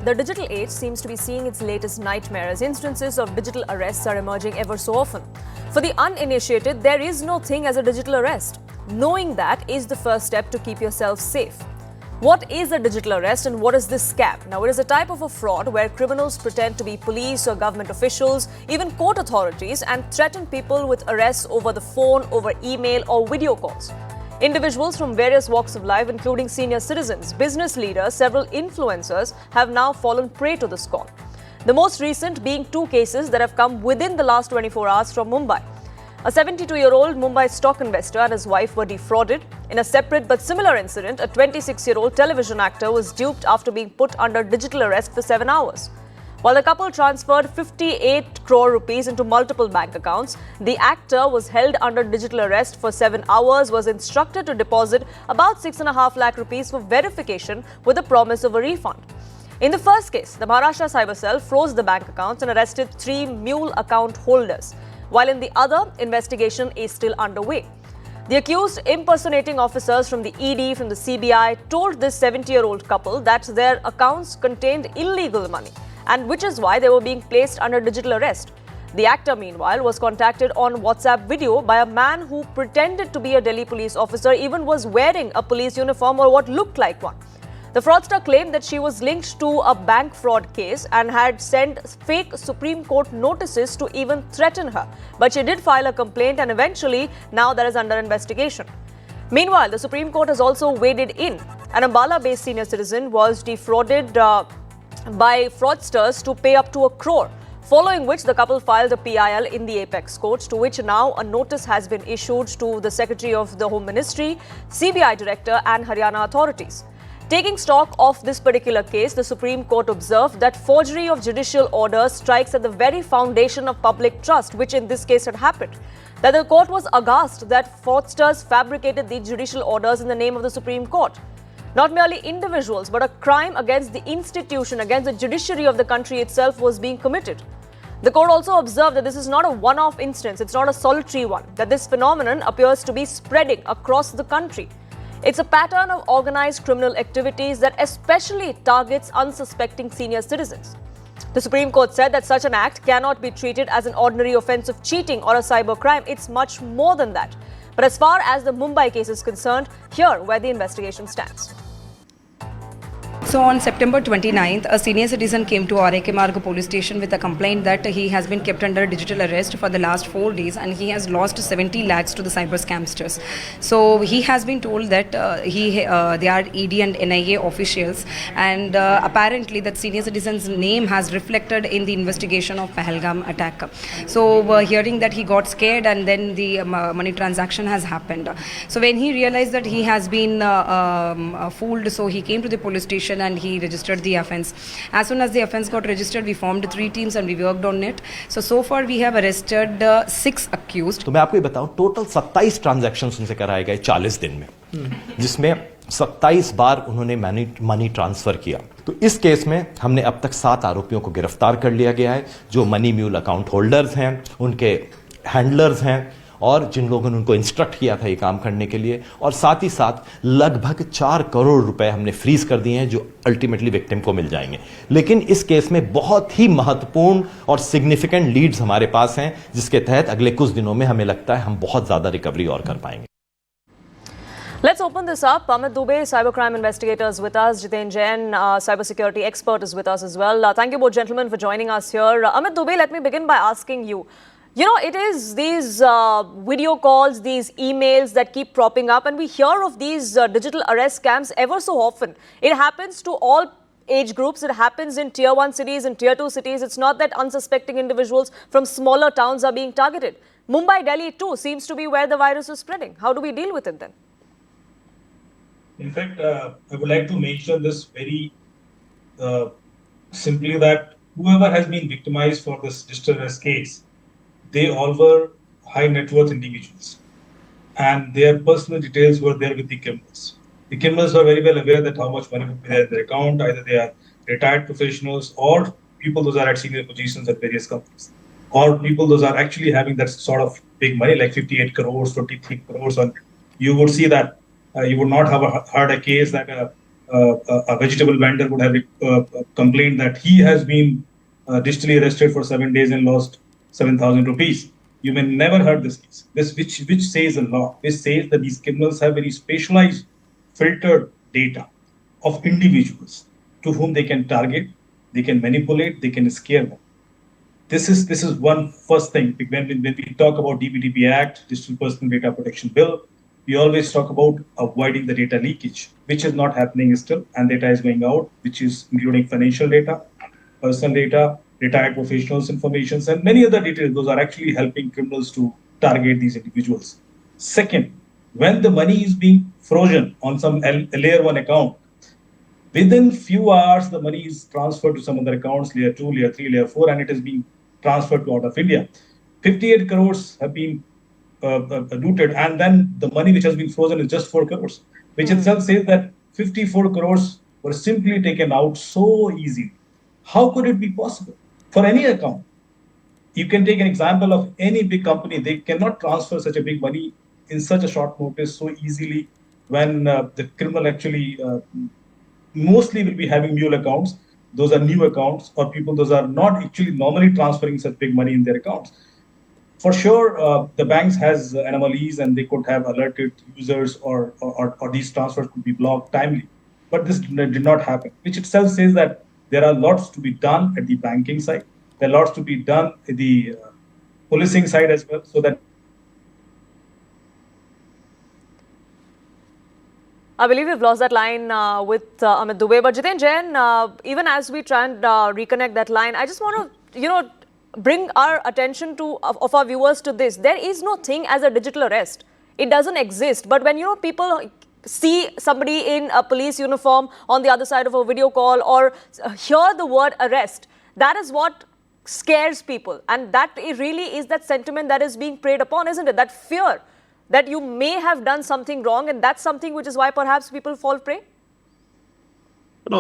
The digital age seems to be seeing its latest nightmare as instances of digital arrests are emerging ever so often. For the uninitiated, there is no thing as a digital arrest. Knowing that is the first step to keep yourself safe. What is a digital arrest and what is this scam? Now, it is a type of a fraud where criminals pretend to be police or government officials, even court authorities, and threaten people with arrests over the phone, over email or video calls. Individuals from various walks of life, including senior citizens, business leaders, several influencers, have now fallen prey to this con. The most recent being two cases that have come within the last 24 hours from Mumbai. A 72-year-old Mumbai stock investor and his wife were defrauded. In a separate but similar incident, a 26-year-old television actor was duped after being put under digital arrest for 7 hours. While the couple transferred 58 crore rupees into multiple bank accounts, the actor was held under digital arrest for 7 hours, was instructed to deposit about 6.5 lakh rupees for verification with the promise of a refund. In the first case, the Maharashtra Cyber Cell froze the bank accounts and arrested 3 mule account holders, while in the other, investigation is still underway. The accused impersonating officers from the ED, from the CBI, told this 70-year-old couple that their accounts contained illegal money, and which is why they were being placed under digital arrest. The actor, meanwhile, was contacted on WhatsApp video by a man who pretended to be a Delhi police officer, even was wearing a police uniform or what looked like one. The fraudster claimed that she was linked to a bank fraud case and had sent fake Supreme Court notices to even threaten her. But she did file a complaint and eventually now that is under investigation. Meanwhile, the Supreme Court has also waded in. An Ambala-based senior citizen was defrauded by fraudsters to pay up to 1 crore, following which the couple filed a PIL in the Apex Courts, to which now a notice has been issued to the Secretary of the Home Ministry, CBI Director and Haryana authorities. Taking stock of this particular case, the Supreme Court observed that forgery of judicial orders strikes at the very foundation of public trust, which in this case had happened. That the court was aghast that fraudsters fabricated these judicial orders in the name of the Supreme Court. Not merely individuals, but a crime against the institution, against the judiciary of the country itself was being committed. The court also observed that this is not a one-off instance, it's not a solitary one, that this phenomenon appears to be spreading across the country. It's a pattern of organized criminal activities that especially targets unsuspecting senior citizens. The Supreme Court said that such an act cannot be treated as an ordinary offense of cheating or a cyber crime. It's much more than that. But as far as the Mumbai case is concerned, here where the investigation stands. So on September 29th, a senior citizen came to R.A.K. Marg police station with a complaint that he has been kept under digital arrest for the last 4 days and he has lost 70 lakhs to the cyber scamsters. So he has been told that they are ED and NIA officials, and apparently that senior citizen's name has reflected in the investigation of Pahalgam attack. So hearing that, he got scared and then the money transaction has happened. So when he realized that he has been fooled, so he came to the police station and he registered the offence. As soon as the offence got registered, we formed 3 teams and we worked on it. So far we have arrested 6 accused. तो मैं आपको ये बताऊं, total 27 transactions उनसे कराए गए 40 दिन में, जिसमें 27 बार उन्होंने मनी ट्रांसफर किया। तो इस केस में हमने अब तक 7 आरोपियों को गिरफ्तार कर लिया गया है, जो मनी म्यूल अकाउंट होल्डर्स हैं, उनके हैंडलर्स हैं और जिन लोगों ने उनको इंस्ट्रक्ट किया था ये काम करने के लिए, और साथ ही साथ लगभग 4 करोड़ रुपए हमने फ्रीज कर दिए हैं जो अल्टीमेटली विक्टिम को मिल जाएंगे। लेकिन इस केस में बहुत ही महत्वपूर्ण और सिग्निफिकेंट लीड्स हमारे पास हैं, जिसके तहत अगले कुछ दिनों में हमें लगता है हम बहुत ज्यादा रिकवरी और कर पाएंगे। Let's open this up. Amit Dubey, cybercrime investigator, is with us. Jiten Jain, cybersecurity expert, is with us as well. Thank you both gentlemen for joining us here. Amit Dubey, let me begin by asking you. You know, it is these video calls, these emails that keep propping up, and we hear of these digital arrest scams ever so often. It happens to all age groups. It happens in tier 1 cities and tier 2 cities. It's not that unsuspecting individuals from smaller towns are being targeted. Mumbai, Delhi too seems to be where the virus is spreading. How do we deal with it then? In fact, I would like to mention this very simply, that whoever has been victimized for this digital arrest case, they all were high net worth individuals, and their personal details were there with the criminals. The criminals were very well aware that how much money would be there in their account. Either they are retired professionals or people those are at senior positions at various companies, or people those are actually having that sort of big money like 58 crores, 53 crores. And you would see that you would not have heard a case that a vegetable vendor would have complained that he has been digitally arrested for 7 days and lost 7,000 rupees. You may never heard this case. This which says a law. This says that these criminals have very specialized, filtered data of individuals to whom they can target, they can manipulate, they can scare them. This is one first thing. When we talk about DPDP Act, Digital Personal Data Protection Bill, we always talk about avoiding the data leakage, which is not happening still, and data is going out, which is including financial data, personal data, retired professionals' information, and many other details. Those are actually helping criminals to target these individuals. Second, when the money is being frozen on some layer 1 account, within few hours, the money is transferred to some other accounts, layer 2, layer 3, layer 4, and it is being transferred to out of India. 58 crores have been looted, and then the money which has been frozen is just 4 crores, which itself says that 54 crores were simply taken out so easily. How could it be possible? For any account, you can take an example of any big company. They cannot transfer such a big money in such a short notice so easily when the criminal actually mostly will be having mule accounts. Those are new accounts, or people, those are not actually normally transferring such big money in their accounts. For sure, the banks has anomalies and they could have alerted users, or these transfers could be blocked timely. But this did not happen, which itself says that there are lots to be done at the banking side. There are lots to be done at the policing side as well, so that I believe we've lost that line with Amit Dubey. But Jiten Jain, even as we try and reconnect that line, I just want to, bring our attention of our viewers to this. There is no thing as a digital arrest. It doesn't exist. But when, people see somebody in a police uniform on the other side of a video call, or hear the word arrest, that is what scares people. And that really is that sentiment that is being preyed upon, isn't it? That fear that you may have done something wrong, and that's something which is why perhaps people fall prey?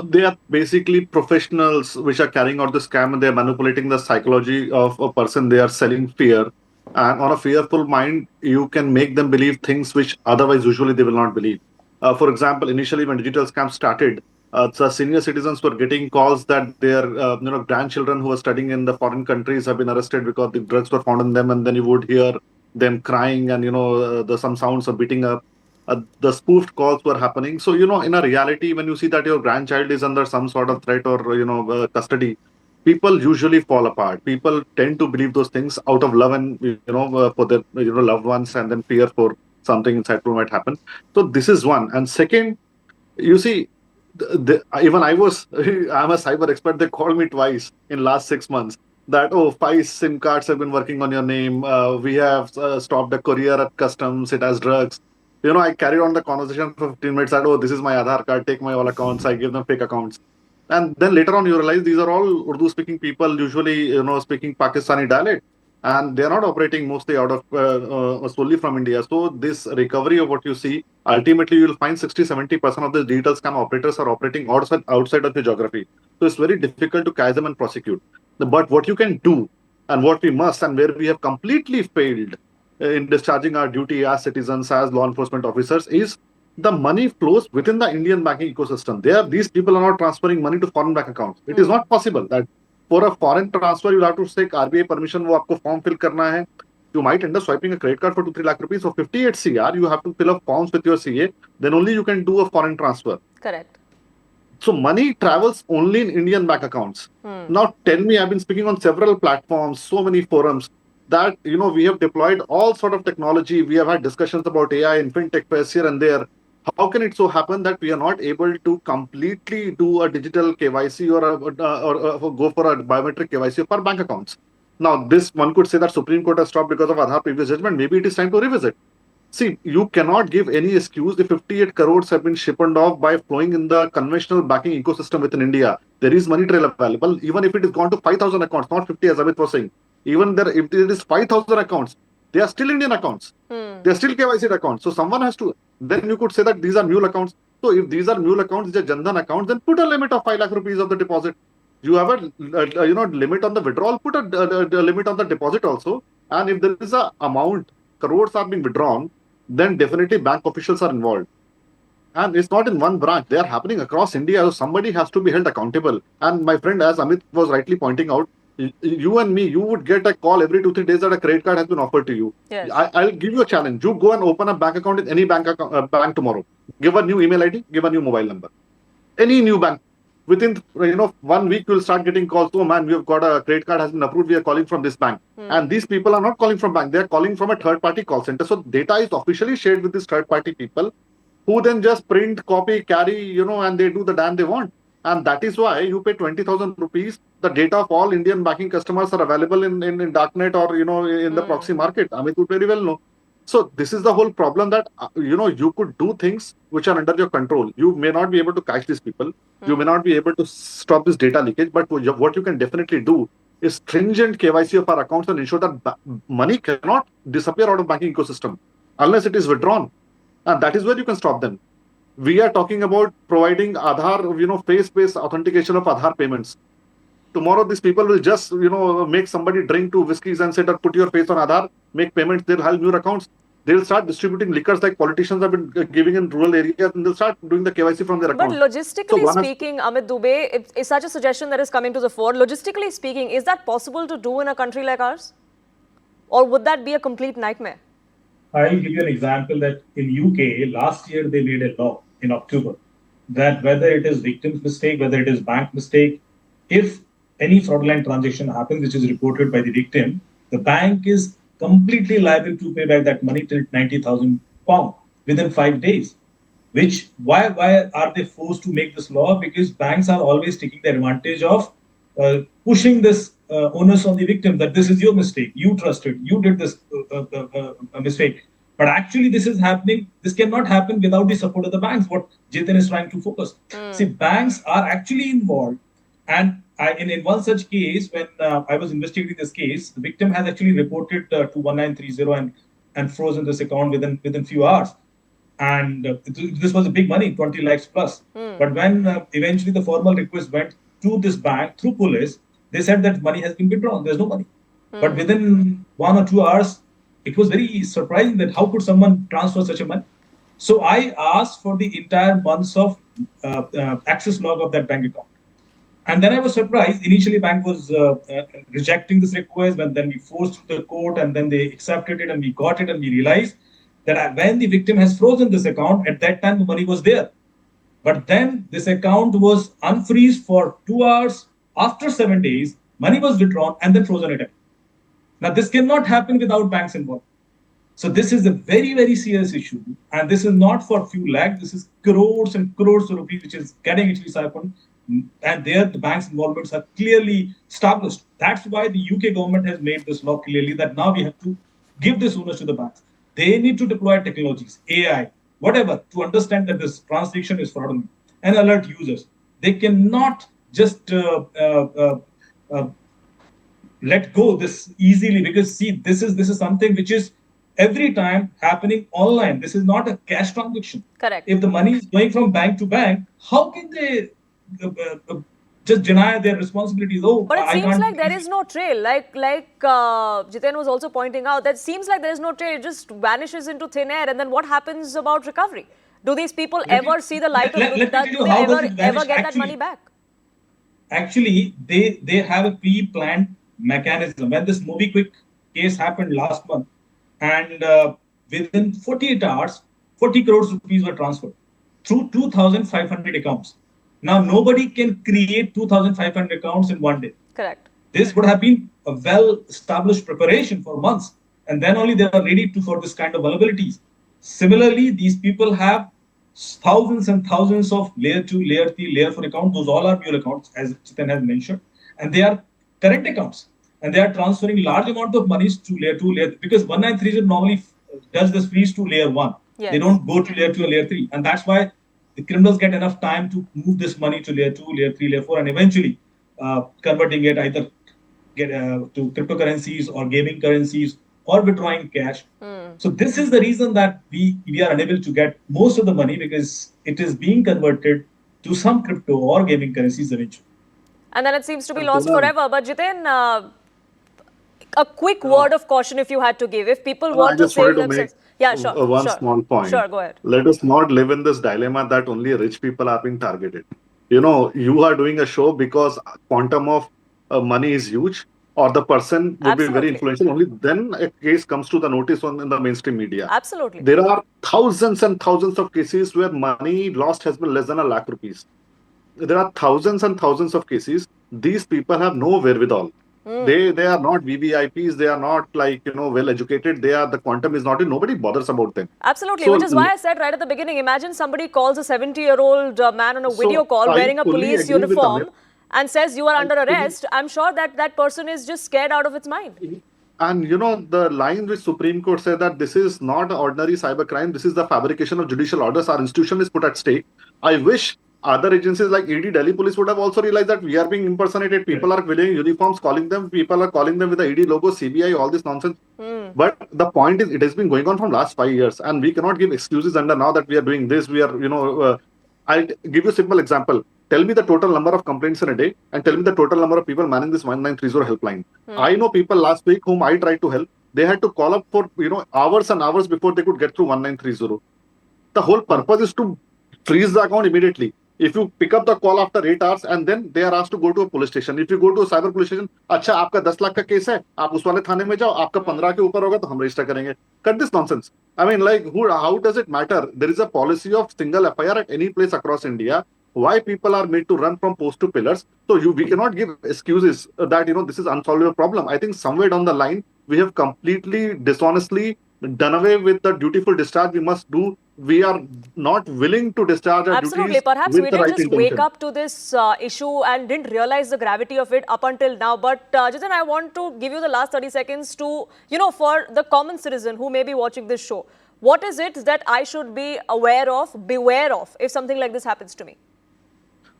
They are basically professionals which are carrying out the scam, and they're manipulating the psychology of a person. They are selling fear. And on a fearful mind, you can make them believe things which otherwise usually they will not believe. For example, initially when digital scams started, the senior citizens were getting calls that their grandchildren who were studying in the foreign countries have been arrested because the drugs were found in them, and then you would hear them crying, and some sounds of beating up. The spoofed calls were happening. So in a reality, when you see that your grandchild is under some sort of threat or custody, people usually fall apart. People tend to believe those things out of love and for their loved ones, and then fear for something insightful might happen. So this is one. And second, you see, even I'm a cyber expert. They called me twice in last 6 months that, 5 SIM cards have been working on your name. We have stopped a courier at customs. It has drugs. I carried on the conversation for 15 minutes that, this is my Aadhaar card, take my all accounts. I give them fake accounts. And then later on, you realize these are all Urdu speaking people, usually, speaking Pakistani dialect. And they're not operating mostly out of solely from India. So this recovery of what you see, ultimately you'll find 60-70% of the digital scam operators are operating outside of the geography. So it's very difficult to catch them and prosecute. But what you can do, and what we must, and where we have completely failed in discharging our duty as citizens, as law enforcement officers, is the money flows within the Indian banking ecosystem. These people are not transferring money to foreign bank accounts. It is not possible that for a foreign transfer, you'll have to take RBI permission, वो आपको form fill करना है. You might end up swiping a credit card for 2-3 lakh rupees. So 58 CR, you have to fill up forms with your CA. Then only you can do a foreign transfer. Correct. So money travels only in Indian bank accounts. Now tell me, I've been speaking on several platforms, so many forums, that we have deployed all sort of technology. We have had discussions about AI and fintech fairs here and there. How can it so happen that we are not able to completely do a digital KYC or go for a biometric KYC for bank accounts? Now, this one could say that Supreme Court has stopped because of Aadhaar previous judgment. Maybe it is time to revisit. See, you cannot give any excuse if 58 crores have been shipped off by flowing in the conventional banking ecosystem within India. There is money trail available, even if it has gone to 5,000 accounts, not 50 as Amit was saying. Even there, if it is 5,000 accounts, they are still Indian accounts. They are still KYC accounts. So someone has to, then you could say that these are mule accounts. So if these are mule accounts, these are Jan Dhan accounts, then put a limit of 5 lakh rupees of the deposit. You have a limit on the withdrawal, put a limit on the deposit also. And if there is a amount, crores are being withdrawn, then definitely bank officials are involved. And it's not in one branch. They are happening across India. So somebody has to be held accountable. And my friend, as Amit was rightly pointing out, you and me, you would get a call every 2-3 days that a credit card has been offered to you. Yes. I'll give you a challenge. You go and open a bank account in any bank tomorrow. Give a new email ID, give a new mobile number. Any new bank. Within 1 week, you'll start getting calls. Oh man, we have got a credit card has been approved. We are calling from this bank. And these people are not calling from bank. They are calling from a third-party call center. So data is officially shared with these third-party people, who then just print, copy, carry, and they do the damn they want. And that is why you pay 20,000 rupees. The data of all Indian banking customers are available in darknet or, in the proxy market. Amit would very well know. So this is the whole problem that, you could do things which are under your control. You may not be able to catch these people. You may not be able to stop this data leakage. But what you can definitely do is stringent KYC of our accounts and ensure that money cannot disappear out of banking ecosystem unless it is withdrawn. And that is where you can stop them. We are talking about providing Aadhaar, face-based authentication of Aadhaar payments. Tomorrow, these people will just, make somebody drink 2 whiskeys and say that put your face on Aadhaar, make payments, they'll have new accounts. They'll start distributing liquors like politicians have been giving in rural areas, and they'll start doing the KYC from their But accounts. logistically speaking, Amit Dubey, it's such a suggestion that is coming to the fore. Logistically speaking, is that possible to do in a country like ours? Or would that be a complete nightmare? I'll give you an example that in UK, last year they made a law in October that whether it is victim's mistake, whether it is bank mistake, if any fraudulent transaction happens which is reported by the victim, the bank is completely liable to pay back that money till £90,000 within 5 days. Why are they forced to make this law? Because banks are always taking the advantage of pushing this onus on the victim that this is your mistake, you trusted, you did this mistake. But actually, this is happening. This cannot happen without the support of the banks. What Jitin is trying to focus. See, banks are actually involved. And in one such case, when I was investigating this case, the victim has actually reported to 1930 and frozen this account within few hours. And this was a big money, 20 lakhs plus. But when eventually the formal request went to this bank through police, they said that money has been withdrawn. There's no money. But within 1 or 2 hours, it was very surprising that how could someone transfer such a money? So I asked for the entire months of access log of that bank account. And then I was surprised. Initially, bank was rejecting this request, but then we forced the court, and then they accepted it, and we got it, and we realized that when the victim has frozen this account, at that time the money was there. But then this account was unfreezed for 2 hours. After 7 days, money was withdrawn and then frozen again. Now, this cannot happen without banks involved. So this is a very, very serious issue. And this is not for few lakhs. This is crores and crores of rupees, which is getting actually siphoned. And there, the bank's involvements are clearly established. That's why the UK government has made this law clearly that now we have to give this onus to the banks. They need to deploy technologies, AI, whatever, to understand that this transaction is fraudulent and alert users. They cannot just let go this easily, because see, this is something which is every time happening online. This is not a cash transaction. Correct. If the money is going from bank to bank, how can they just deny their responsibilities? Oh, but it seems like there is no trail. Like Jitin was also pointing out, that seems like there is no trail. It just vanishes into thin air. And then what happens about recovery? Do these people ever see the light of do they ever get that money back? Actually, they have a pre-planned mechanism. When this MobiQuick case happened last month, and within 48 hours, 40 crores rupees were transferred through 2,500 accounts. Now, nobody can create 2,500 accounts in one day. Correct. This would have been a well-established preparation for months, and then only they are ready for this kind of vulnerabilities. Similarly, these people have thousands and thousands of layer 2, layer 3, layer 4 accounts. Those all are real accounts, as Chitan has mentioned, and they are current accounts. And they are transferring large amount of monies to layer 2, layer 3, because 1930 normally does this freeze to layer 1. Yes. They don't go to layer 2 or layer 3. And that's why the criminals get enough time to move this money to layer 2, layer 3, layer 4, and eventually converting it either to cryptocurrencies or gaming currencies or withdrawing cash. So this is the reason that we are unable to get most of the money, because it is being converted to some crypto or gaming currencies eventually. And then it seems to be lost forever. But Jitin, a quick word of caution if you had to give. If people want to save themselves. Yeah, sure. one sure. small point. Sure, go ahead. Let us not live in this dilemma that only rich people are being targeted. You know, you are doing a show because quantum of money is huge, or the person would be very Absolutely. influential. Only then a case comes to the notice in the mainstream media. Absolutely. There are thousands and thousands of cases where money lost has been less than ₹1,00,000. There are thousands and thousands of cases. These people have no wherewithal. They are not VVIPs. They are not like, well educated. The quantum is not in. Nobody bothers about them. Absolutely, So, which is why I said right at the beginning, imagine somebody calls a 70-year-old man on a video call I wearing a fully police agree with uniform Amit. and says you are I under fully- arrest. I'm sure that that person is just scared out of its mind. And the line which Supreme Court said that this is not an ordinary cybercrime, this is the fabrication of judicial orders. Our institution is put at stake. I wish other agencies like ED, Delhi Police would have also realized that we are being impersonated. People are wearing uniforms, people are calling them with the ED logo, CBI, all this nonsense. But the point is, it has been going on from last 5 years, and we cannot give excuses under now that we are doing this. We are, I'll give you a simple example. Tell me the total number of complaints in a day and tell me the total number of people manning this 1930 helpline. I know people last week whom I tried to help. They had to call up for, hours and hours before they could get through 1930. The whole purpose is to freeze the account immediately. If you pick up the call after 8 hours and then they are asked to go to a police station. If you go to a cyber police station, अच्छा आपका 10 लाख का case है, आप उस वाले थाने में जाओ, आपका 15 के ऊपर होगा तो हम रजिस्टर करेंगे. Cut this nonsense. I mean, how does it matter? There is a policy of single FIR at any place across India. Why people are made to run from post to pillars? So we cannot give excuses that this is unsolvable problem. I think somewhere down the line we have completely dishonestly done away with the dutiful discharge we must do. We are not willing to discharge our Absolutely. duties Perhaps with we the didn't right just intention. wake up to this issue and didn't realize the gravity of it up until now. But Jitin, I want to give you the last 30 seconds to, for the common citizen who may be watching this show, what is it that I should be beware of if something like this happens to me?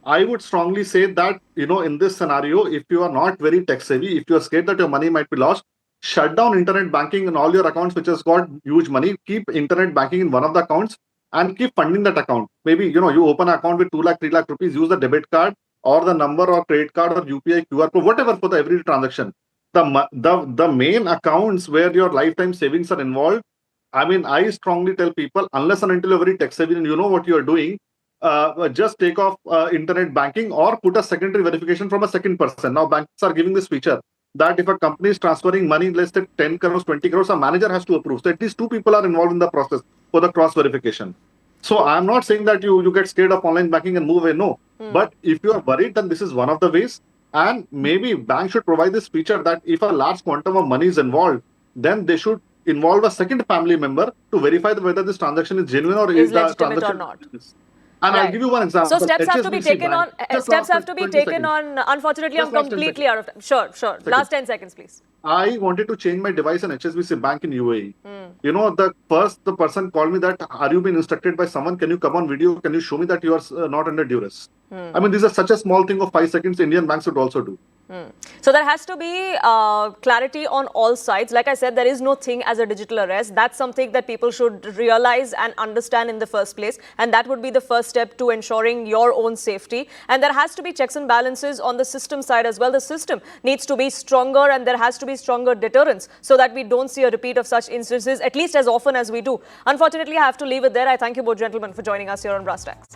I would strongly say that, in this scenario, if you are not very tech savvy, if you are scared that your money might be lost, shut down internet banking in all your accounts which has got huge money. Keep internet banking in one of the accounts and keep funding that account. Maybe, you open an account with 2 lakh, 3 lakh rupees, use the debit card or the number or credit card or UPI, QR code, whatever for the every transaction. The main accounts where your lifetime savings are involved, I mean, I strongly tell people, unless and until you're very tech savvy and you know what you're doing, just take off internet banking or put a secondary verification from a second person. Now, banks are giving this feature that if a company is transferring money less than 10 crores, 20 crores, a manager has to approve. So at least 2 people are involved in the process for the cross verification. So I'm not saying that you get scared of online banking and move away. No. But if you are worried, then this is one of the ways. And maybe banks should provide this feature that if a large quantum of money is involved, then they should involve a second family member to verify whether this transaction is genuine or Is is the legitimate or transaction not. And Right. I'll give you one example. So steps have to be HSBC taken Bank. on. Just Steps last have to be 20 taken seconds. on. Unfortunately, Just I'm last 10 completely seconds. out of time. Sure. Last 10 seconds, please. I wanted to change my device in HSBC Bank in UAE. The person called me that, are you being instructed by someone? Can you come on video? Can you show me that you are not under duress? I mean, this is such a small thing of 5 seconds. Indian banks should also do. So there has to be clarity on all sides. Like I said, there is no thing as a digital arrest. That's something that people should realize and understand in the first place. And that would be the first step to ensuring your own safety. And there has to be checks and balances on the system side as well. The system needs to be stronger and there has to be stronger deterrence so that we don't see a repeat of such instances, at least as often as we do. Unfortunately, I have to leave it there. I thank you both gentlemen for joining us here on Brass Tacks.